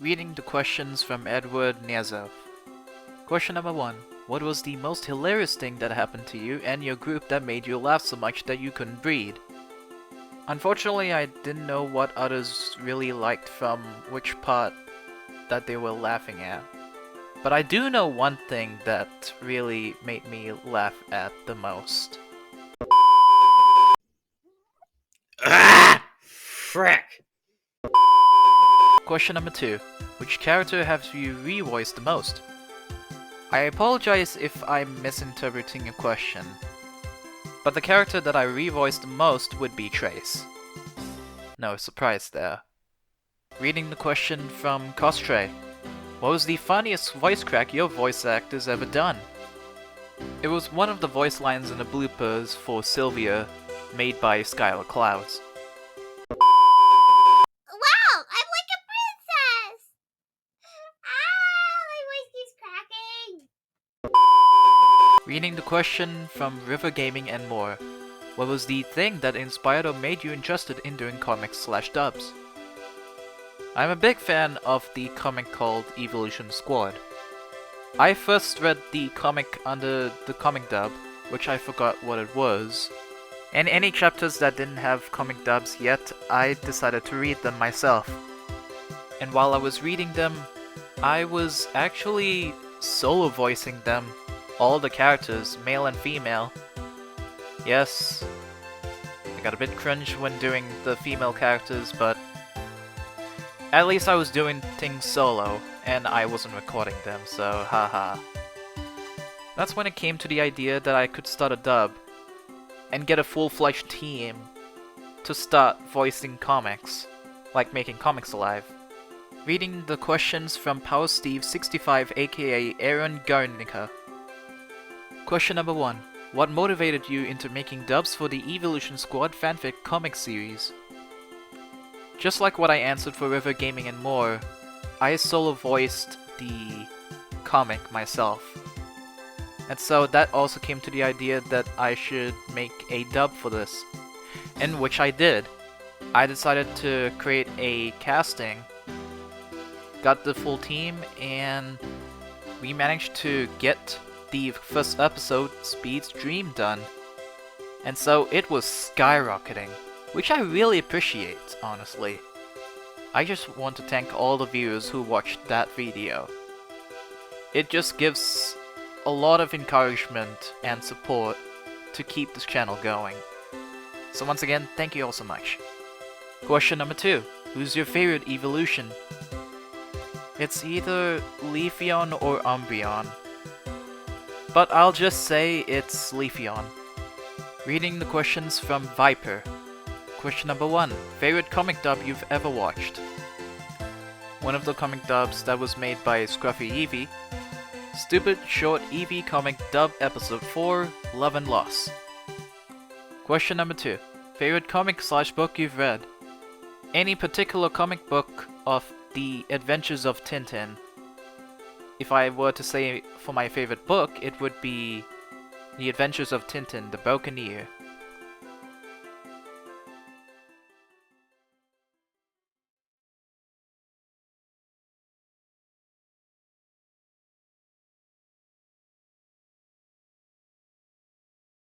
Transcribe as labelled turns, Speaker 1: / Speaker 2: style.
Speaker 1: Reading the questions from Edward Niazov. Question number 1. What was the most hilarious thing that happened to you and your group that made you laugh so much that you couldn't breathe? Unfortunately, I didn't know what others really liked from which part that they were laughing at. But I do know one thing that really made me laugh at the most.
Speaker 2: Ah! Frick!
Speaker 1: Question number 2. Which character have you revoiced the most? I apologize if I'm misinterpreting a question, but the character that I revoiced the most would be Trace. No surprise there. Reading the question from Costray. What was the funniest voice crack your voice actor's ever done? It was one of the voice lines in the bloopers for Sylvia, made by Skylar Clouds.
Speaker 3: Wow, I'm like a princess! Ah, my voice keeps cracking!
Speaker 1: Reading the question from River Gaming and more. What was the thing that inspired or made you interested in doing comics/dubs? I'm a big fan of the comic called Evolution Squad. I first read the comic under the comic dub, which I forgot what it was, and any chapters that didn't have comic dubs yet, I decided to read them myself. And while I was reading them, I was actually solo voicing them, all the characters, male and female. Yes, I got a bit cringe when doing the female characters, but at least I was doing things solo, and I wasn't recording them, so haha. That's when it came to the idea that I could start a dub, and get a full-fledged team to start voicing comics, like making comics alive. Reading the questions from PowerSteve65 aka Aaron Garnica. Question number 1. What motivated you into making dubs for the Evolution Squad fanfic comic series? Just like what I answered for River Gaming and more, I solo voiced the comic myself. And so that also came to the idea that I should make a dub for this. And which I did. I decided to create a casting, got the full team, and we managed to get the first episode, Speed's Dream, done. And so it was skyrocketing, which I really appreciate, honestly. I just want to thank all the viewers who watched that video. It just gives a lot of encouragement and support to keep this channel going. So once again, thank you all so much. Question number 2. Who's your favorite evolution? It's either Leafeon or Umbreon, but I'll just say it's Leafeon. Reading the questions from Viper. Question number 1. Favorite comic dub you've ever watched? One of the comic dubs that was made by Scruffy Eevee. Stupid Short Eevee Comic Dub Episode 4, Love and Loss. Question number 2. Favorite comic/book you've read? Any particular comic book of the Adventures of Tintin? If I were to say for my favorite book, it would be The Adventures of Tintin, the Buccaneer.